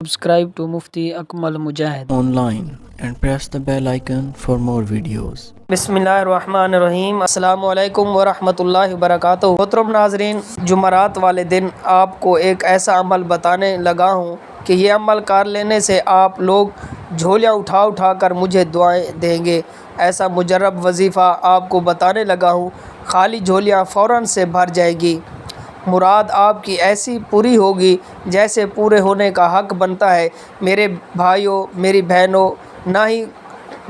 Subscribe to Mufti Akmal Mujahid online and press the bell icon for more videos. बिस्मिल्लाहिर्रहमानिर्रहीम। अस्सलामु अलैकुम वरहमतुल्लाहि वबरकातुहू। मोहतरम नाजरीन, जुमरात वाले दिन आपको एक ऐसा अमल बताने लगा हूँ कि ये अमल कर लेने से आप लोग झोलियाँ उठा उठा कर मुझे दुआएं देंगे। ऐसा मुजर्रब वजीफ़ा आपको बताने लगा हूँ, खाली झोलियाँ फ़ौरन से भर जाएगी। मुराद आपकी ऐसी पूरी होगी जैसे पूरे होने का हक़ बनता है। मेरे भाइयों, मेरी बहनों, ना ही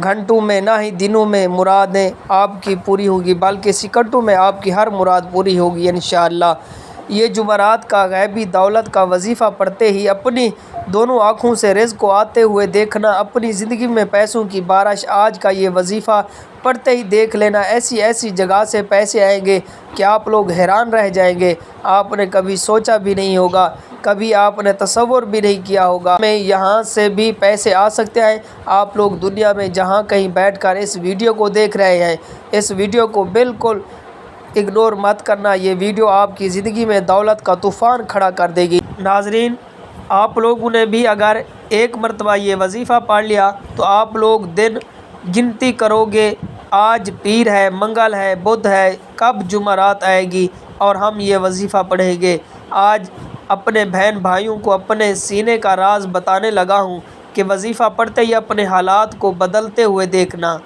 घंटों में ना ही दिनों में मुरादें आपकी पूरी होगी, बल्कि सेकंडों में आपकी हर मुराद पूरी होगी इंशाअल्लाह। ये जुमरात का गैबी दौलत का वजीफ़ा पढ़ते ही अपनी दोनों आँखों से रिज़्क़ को आते हुए देखना, अपनी ज़िंदगी में पैसों की बारिश आज का ये वजीफ़ा पढ़ते ही देख लेना। ऐसी ऐसी जगह से पैसे आएंगे कि आप लोग हैरान रह जाएंगे। आपने कभी सोचा भी नहीं होगा, कभी आपने तसव्वुर भी नहीं किया होगा मैं यहाँ से भी पैसे आ सकते हैं। आप लोग दुनिया में जहाँ कहीं बैठकर इस वीडियो को देख रहे हैं, इस वीडियो को बिल्कुल इग्नोर मत करना। ये वीडियो आपकी ज़िंदगी में दौलत का तूफ़ान खड़ा कर देगी। नाजरीन, आप लोगों ने भी अगर एक मरतबा ये वजीफ़ा पढ़ लिया तो आप लोग दिन गिनती करोगे, आज पीर है, मंगल है, बुध है, कब जुमरात आएगी और हम ये वजीफ़ा पढ़ेंगे। आज अपने बहन भाइयों को अपने सीने का राज बताने लगा हूँ कि वजीफ़ा पढ़ते ही अपने हालात को बदलते हुए देखना,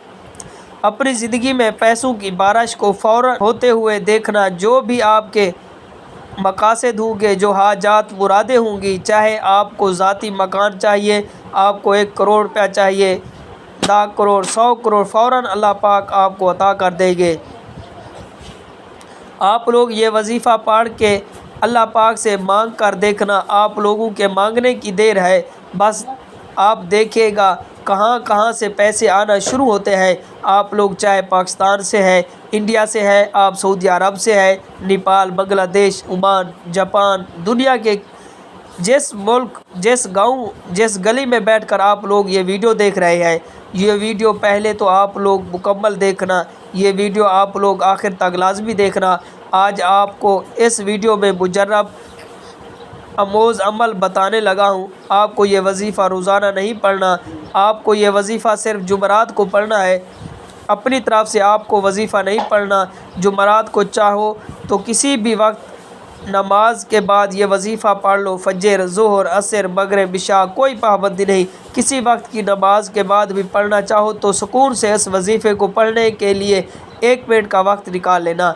अपनी ज़िंदगी में पैसों की बारिश को फ़ौरन होते हुए देखना। जो भी आपके मकासद होंगे, जो हाजात मुरादें होंगी, चाहे आपको ज़ाती मकान चाहिए, आपको 1 करोड़ रुपया चाहिए, 10 करोड़, 100 करोड़, फ़ौरन अल्लाह पाक आपको अता कर देंगे। आप लोग ये वजीफ़ा पढ़ के अल्लाह पाक से मांग कर देखना। आप लोगों के मांगने की देर है, बस आप देखिएगा कहाँ कहाँ से पैसे आना शुरू होते हैं। आप लोग चाहे पाकिस्तान से है, इंडिया से है, आप सऊदी अरब से है, नेपाल, बांग्लादेश, ओमान, जापान, दुनिया के जिस मुल्क, जिस गांव, जिस गली में बैठकर आप लोग ये वीडियो देख रहे हैं, ये वीडियो पहले तो आप लोग मुकम्मल देखना, ये वीडियो आप लोग आखिर तक लाजमी देखना। आज आपको इस वीडियो में मुजर्रब आमोज़ अमल बताने लगा हूँ। आपको ये वजीफ़ा रोज़ाना नहीं पढ़ना, आपको ये वजीफ़ा सिर्फ जुमरात को पढ़ना है। अपनी तरफ से आपको वजीफ़ा नहीं पढ़ना। जुमरात को चाहो तो किसी भी वक्त नमाज के बाद ये वजीफ़ा पढ़ लो, फजर, ज़ोहर, असर, मगरिब, इशा, कोई पाबंदी नहीं। किसी वक्त की नमाज के बाद भी पढ़ना चाहो तो सुकून से इस वजीफ़े को पढ़ने के लिए 1 मिनट का वक्त निकाल लेना।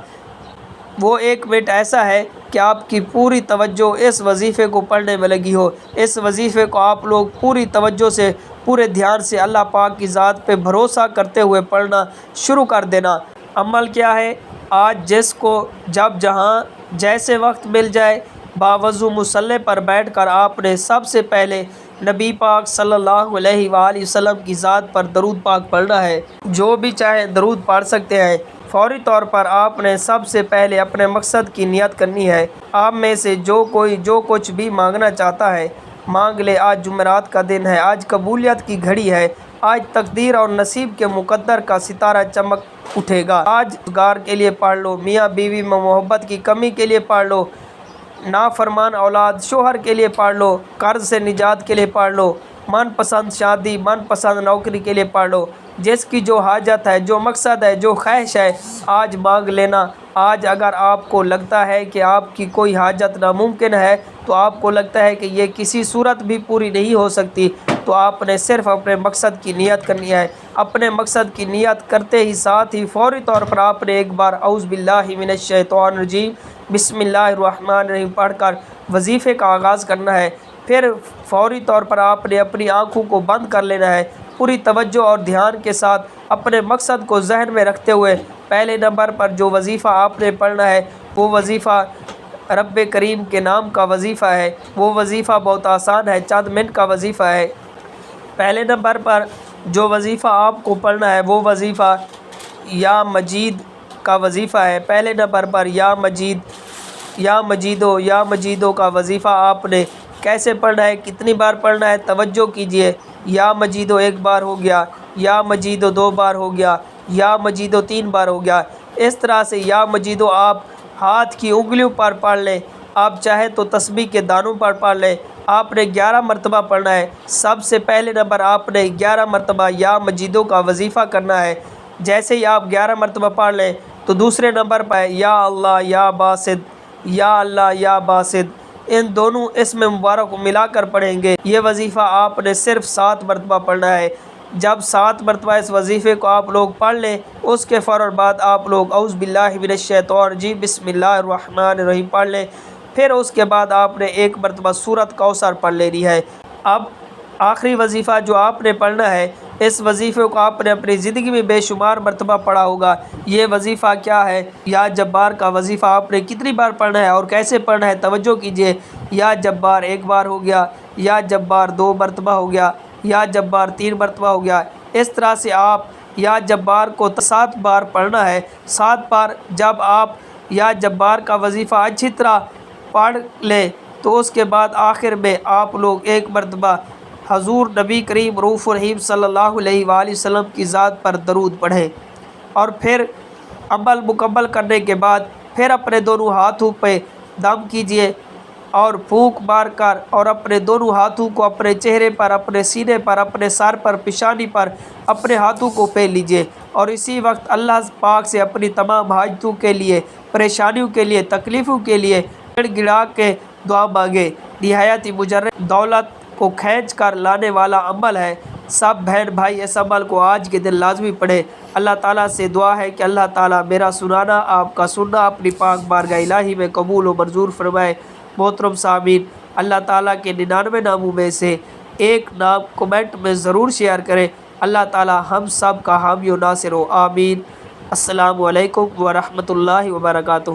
वो 1 मिनट ऐसा है कि आपकी पूरी तवज्जो इस वजीफ़े को पढ़ने में लगी हो। इस वजीफ़े को आप लोग पूरी तवज्जो से, पूरे ध्यान से अल्लाह पाक की ज़ात पे भरोसा करते हुए पढ़ना शुरू कर देना। अमल क्या है? आज जिसको जब जहाँ जैसे वक्त मिल जाए, बावज़ू मुसल्ले पर बैठकर आपने सबसे पहले नबी पाक सल्लल्लाहु अलैहि वसल्लम की ज़ात पर दरूद पाक पढ़ना है। जो भी चाहे दरूद पढ़ सकते हैं। फ़ौरी तौर पर आपने सबसे पहले अपने मकसद की नियत करनी है। आप में से जो कोई जो कुछ भी मांगना चाहता है मांग ले। आज जुमेरात का दिन है, आज कबूलियत की घड़ी है, आज तकदीर और नसीब के मुकद्दर का सितारा चमक उठेगा। आज रोज़गार के लिए पढ़ लो, मियाँ बीवी में मोहब्बत की कमी के लिए पढ़ लो, नाफरमान औलाद शोहर के लिए पढ़ लो, कर्ज से निजात के लिए पढ़ लो, मनपसंद शादी, मनपसंद नौकरी के लिए पढ़ लो। जिसकी जो हाजत है, जो मकसद है, जो ख्वाहिश है, आज मांग लेना। आज अगर आपको लगता है कि आपकी कोई हाजत नामुमकिन है, तो आपको लगता है कि ये किसी सूरत भी पूरी नहीं हो सकती, तो आपने सिर्फ़ अपने मकसद की नियत करनी है। अपने मकसद की नियत करते ही साथ ही फ़ौरी तौर पर आपने एक बार औज़ु बिल्लाहि मिनश शैतानिर रजीम बिस्मिल्लाहिर्रहमानिर्रहीम पढ़कर वजीफ़े का आगाज़ करना है। फिर फ़ौरी तौर पर आपने अपनी आँखों को बंद कर लेना है। पूरी तवज्जो और ध्यान के साथ अपने मकसद को जहन में रखते हुए पहले नंबर पर जो वजीफ़ा आपने पढ़ना है वो वजीफ़ा रब्बे करीम के नाम का वजीफ़ा है। वो वजीफ़ा बहुत आसान है, चंद मिनट का वजीफ़ा है। पहले नंबर पर जो वजीफ़ा आपको पढ़ना है वो वजीफ़ा या मजीद का वजीफ़ा है। पहले नंबर पर या मजीद, या मजीदो का वजीफ़ा आपने कैसे पढ़ना है, कितनी बार पढ़ना है, तवज्जो कीजिए। या मजीदो 1 बार हो गया, या मजीदो 2 बार हो गया, या मजीदो 3 बार हो गया। इस तरह से या मजीदो आप हाथ की उंगलियों पर पढ़ लें। आप चाहे तो तस्बीह के दानों पर पढ़ लें, آپ نے 11 مرتبہ پڑھنا ہے۔ سب سے پہلے نمبر آپ نے 11 مرتبہ یا مجیدوں کا وظیفہ کرنا ہے۔ جیسے ہی آپ 11 مرتبہ پڑھ لیں تو دوسرے نمبر پر یا اللہ یا باسط، یا اللہ یا باسط، ان دونوں اسم مبارک کو ملا کر پڑھیں گے۔ یہ وظیفہ آپ نے صرف 7 مرتبہ پڑھنا ہے۔ جب 7 مرتبہ اس وظیفے کو آپ لوگ پڑھ لیں، اس کے فوراً بعد آپ لوگ اعوذ باللہ من الشیطان الرجیم بسم اللہ الرحمن الرحیم پڑھ لیں۔ پھر اس کے بعد آپ نے 1 مرتبہ سورۃ کوثر پڑھ لینی ہے۔ اب آخری وظیفہ جو آپ نے پڑھنا ہے، اس وظیفے کو آپ نے اپنی زندگی میں بے شمار مرتبہ پڑھا ہوگا۔ یہ وظیفہ کیا ہے؟ یا جبار کا وظیفہ آپ نے کتنی بار پڑھنا ہے اور کیسے پڑھنا ہے؟ توجہ کیجئے۔ یا جبار 1 بار ہو گیا، یا جبار 2 مرتبہ ہو گیا، یا جبار 3 مرتبہ ہو گیا۔ اس طرح سے آپ یا جبار کو 7 بار پڑھنا ہے۔ 7 بار جب آپ یا جبار کا وظیفہ اچھی طرح پڑھ لیں تو اس کے بعد آخر میں آپ لوگ 1 مرتبہ حضور نبی کریم رؤوف الرحیم صلی اللہ علیہ وآلہ وسلم کی ذات پر درود پڑھیں، اور پھر عمل مکمل کرنے کے بعد پھر اپنے دونوں ہاتھوں پہ دم کیجئے اور پھونک مار کر، اور اپنے دونوں ہاتھوں کو اپنے چہرے پر، اپنے سینے پر، اپنے سر پر، پیشانی پر اپنے ہاتھوں کو پھیر لیجئے، اور اسی وقت اللہ پاک سے اپنی تمام حاجتوں کے لیے، پریشانیوں کے لیے، تکلیفوں کے لیے گڑ گڑا کے دعا مانگے۔ نہایت ہی مجرب دولت کو کھینچ کر لانے والا عمل ہے۔ سب بہن بھائی اس عمل کو آج کے دن لازمی پڑھیں۔ اللہ تعالیٰ سے دعا ہے کہ اللہ تعالیٰ میرا سنانا، آپ کا سننا اپنی پاک بارگاہ الہی میں قبول و منظور فرمائے۔ محترم سامعین، اللہ تعالیٰ کے 99 ناموں میں سے ایک نام کمنٹ میں ضرور شیئر کریں۔ اللہ تعالیٰ ہم سب کا حامی و ناصر ہو، آمین۔ السلام علیکم ورحمۃ اللہ وبرکاتہ۔